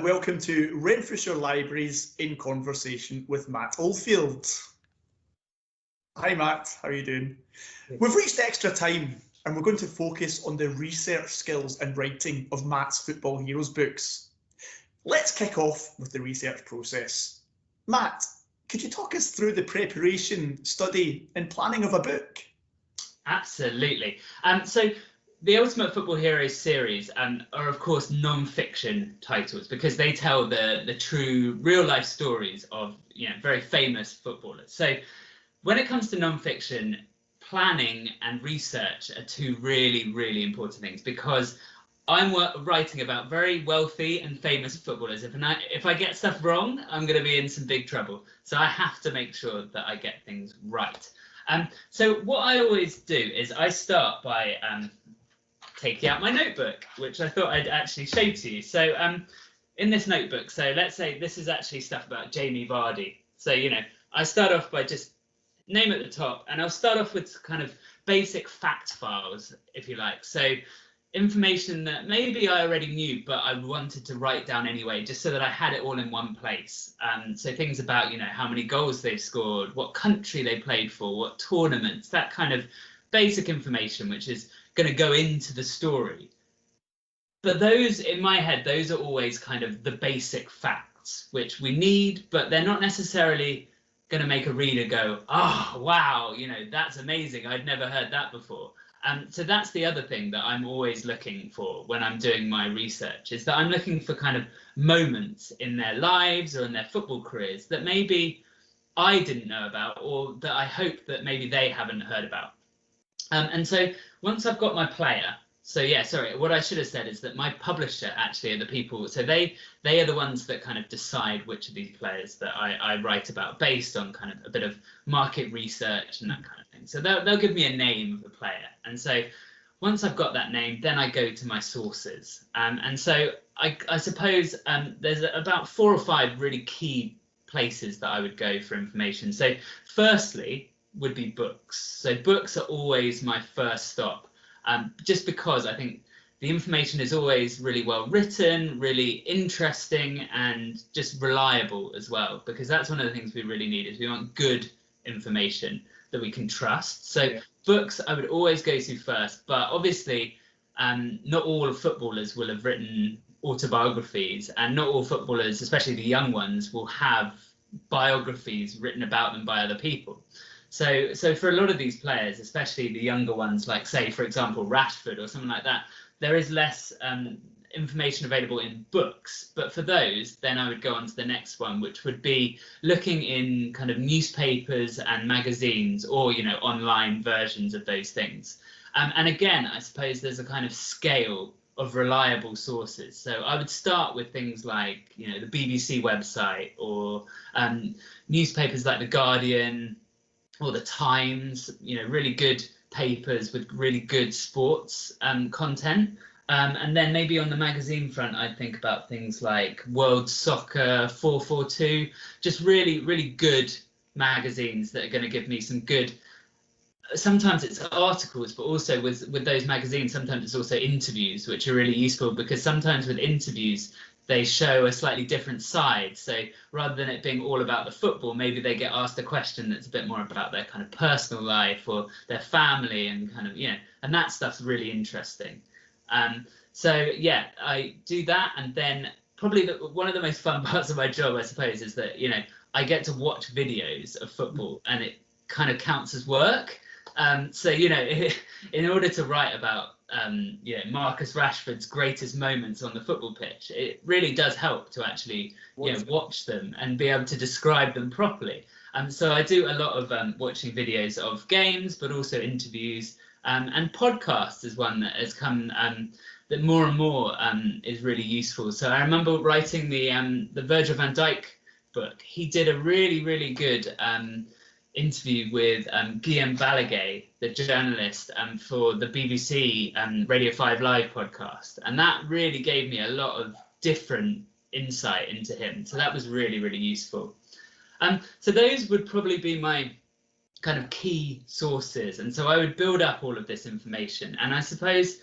welcome to Renfrewshire Libraries in Conversation with Matt Oldfield. Hi Matt, how are you doing? We've reached extra time and we're going to focus on the research skills and writing of Matt's Football Heroes books. Let's kick off with the research process. Matt, could you talk us through the preparation, study and planning of a book? Absolutely. So the Ultimate Football Heroes series are of course non-fiction titles because they tell the true real life stories of very famous footballers. So when it comes to non-fiction, planning and research are two really important things, because I'm writing about very wealthy and famous footballers. If I get stuff wrong, I'm going to be in some big trouble. So I have to make sure that I get things right. So what I always do is I start by taking out my notebook, which I thought I'd actually show to you. So in this notebook, so let's say this is actually stuff about Jamie Vardy. So, I start off by just name at the top, and I'll start off with kind of basic fact files, if you like. So information that maybe I already knew, but I wanted to write down anyway, just so that I had it all in one place. So things about, how many goals they've scored, what country they played for, what tournaments, that kind of basic information, which is going to go into the story. But those, in my head, those are always kind of the basic facts, which we need, but they're not necessarily going to make a reader go, oh, wow, that's amazing. I'd never heard that before. So that's the other thing that I'm always looking for when I'm doing my research, is that I'm looking for kind of moments in their lives or in their football careers that maybe I didn't know about, or that I hope that maybe they haven't heard about. And so once I've got my player, so yeah, sorry, what I should have said is that my publisher actually are the people, so they are the ones that kind of decide which of these players that I write about based on kind of a bit of market research and that kind of thing. So they'll give me a name of the player. And so once I've got that name, then I go to my sources. And so I suppose there's about 4 or 5 really key places that I would go for information. So firstly would be books. So books are always my first stop. Just because I think the information is always really well written, really interesting, and just reliable as well, because that's one of the things we really need, is we want good information that we can trust. So yeah. Books I would always go to first, but obviously not all footballers will have written autobiographies, and not all footballers, especially the young ones, will have biographies written about them by other people. So for a lot of these players, especially the younger ones, like say, for example, Rashford or something like that, there is less information available in books. But for those, then I would go on to the next one, which would be looking in kind of newspapers and magazines, or, online versions of those things. And again, I suppose there's a kind of scale of reliable sources. So I would start with things like, the BBC website, or newspapers like The Guardian, or the Times, really good papers with really good sports content. And then maybe on the magazine front, I'd think about things like World Soccer 442, just really good magazines that are going to give me some good, sometimes it's articles, but also with those magazines, sometimes it's also interviews, which are really useful, because sometimes with interviews, they show a slightly different side. So rather than it being all about the football, maybe they get asked a question that's a bit more about their kind of personal life or their family, and kind of, and that stuff's really interesting. So yeah, I do that. And then probably one of the most fun parts of my job, I suppose, is that, I get to watch videos of football, and it kind of counts as work. So, in order to write about Marcus Rashford's greatest moments on the football pitch, it really does help to actually watch them and be able to describe them properly. So I do a lot of watching videos of games, but also interviews, and podcasts is one that has come that more and more is really useful. So I remember writing the Virgil van Dijk book. He did a really good interview with Guillaume Balaguer, the journalist, for the BBC Radio 5 Live podcast. And that really gave me a lot of different insight into him. So that was really useful. So those would probably be my kind of key sources. And so I would build up all of this information. And I suppose,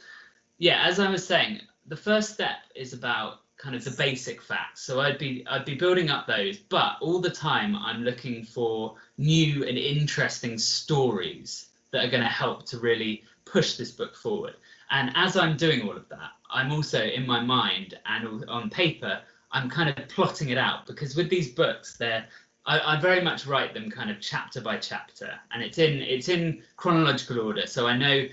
yeah, as I was saying, the first step is about kind of the basic facts. So I'd be building up those, but all the time I'm looking for new and interesting stories that are going to help to really push this book forward. And as I'm doing all of that, I'm also in my mind and on paper, I'm kind of plotting it out, because with these books, I very much write them kind of chapter by chapter, and it's in chronological order, so I know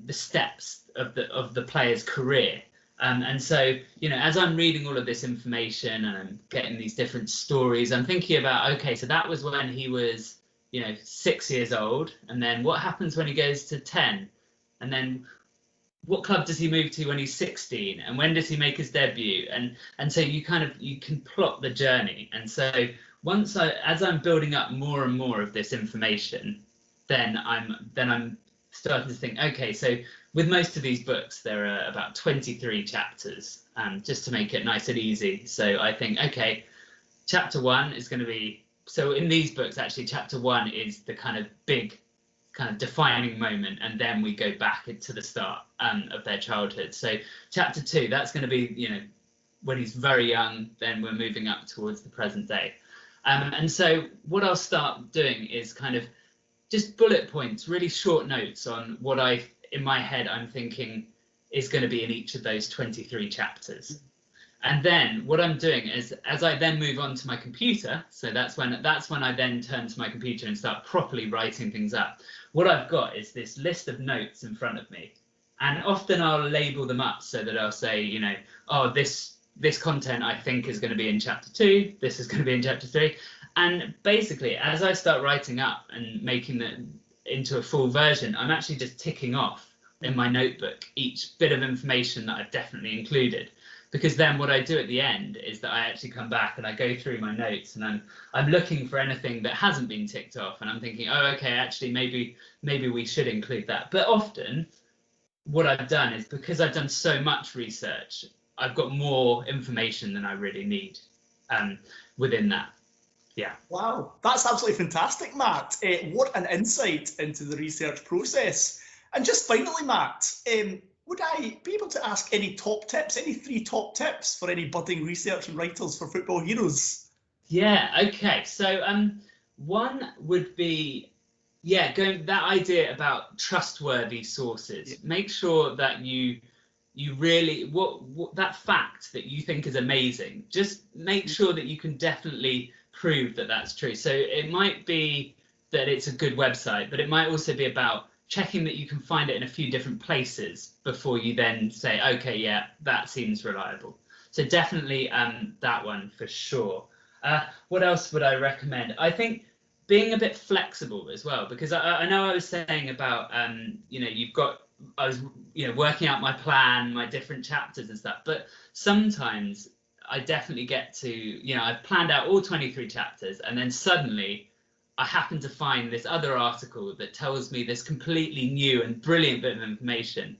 the steps of the player's career. And so, as I'm reading all of this information and I'm getting these different stories, I'm thinking about, okay, so that was when he was, 6 years old, and then what happens when he goes to 10, and then what club does he move to when he's 16, and when does he make his debut? And so you can plot the journey. And so as I'm building up more and more of this information, then I'm starting to think, okay, so with most of these books, there are about 23 chapters, just to make it nice and easy. So I think, okay, chapter 1 is going to be, so in these books, actually, chapter 1 is the kind of big kind of defining moment, and then we go back into the start of their childhood. So chapter 2, that's going to be, when he's very young, then we're moving up towards the present day. And so what I'll start doing is kind of just bullet points, really short notes on what in my head, I'm thinking is going to be in each of those 23 chapters. And then what I'm doing is, as I then move on to my computer, so that's when I then turn to my computer and start properly writing things up. What I've got is this list of notes in front of me, and often I'll label them up so that I'll say, oh, this content I think is going to be in chapter 2, this is going to be in chapter 3. And basically, as I start writing up and making it into a full version, I'm actually just ticking off in my notebook each bit of information that I've definitely included. Because then what I do at the end is that I actually come back and I go through my notes, and I'm looking for anything that hasn't been ticked off, and I'm thinking, oh, okay, actually maybe we should include that. But often what I've done is, because I've done so much research, I've got more information than I really need within that. Yeah. Wow, that's absolutely fantastic, Matt. What an insight into the research process. And just finally, Matt, would I be able to ask any top tips, any 3 top tips for any budding research and writers for Football Heroes? Yeah, okay. So one would be, going that idea about trustworthy sources. Yeah. Make sure that you really, what that fact that you think is amazing, just make sure that you can definitely prove that that's true. So it might be that it's a good website, but it might also be about checking that you can find it in a few different places before you then say, okay, yeah, that seems reliable. So definitely that one for sure. What else would I recommend? I think being a bit flexible as well, because I know I was saying about, I was working out my plan, my different chapters and stuff, but sometimes I definitely get to, I've planned out all 23 chapters, and then suddenly I happen to find this other article that tells me this completely new and brilliant bit of information,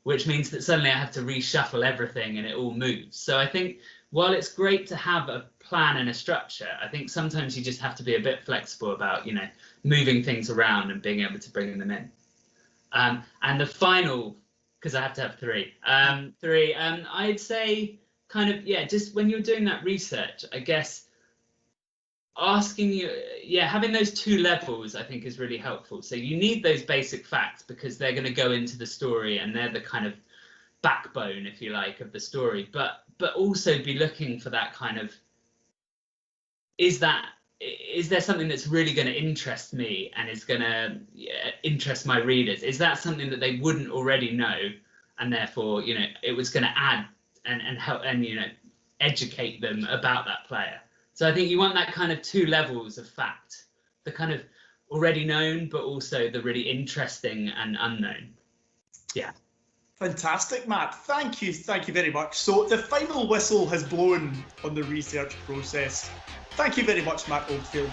which means that suddenly I have to reshuffle everything and it all moves. So I think while it's great to have a plan and a structure, I think sometimes you just have to be a bit flexible about, moving things around and being able to bring them in. And the final, because I have to have 3, I'd say kind of, just when you're doing that research, I guess having those 2 levels I think is really helpful. So you need those basic facts because they're going to go into the story and they're the kind of backbone, if you like, of the story, but also be looking for that kind of, is there something that's really going to interest me and is going to interest my readers? Is that something that they wouldn't already know, and therefore it was going to add and help and educate them about that player? So I think you want that kind of 2 levels of fact, the kind of already known, but also the really interesting and unknown. Yeah. Fantastic, Matt. Thank you very much. So the final whistle has blown on the research process. Thank you very much, Matt Oldfield.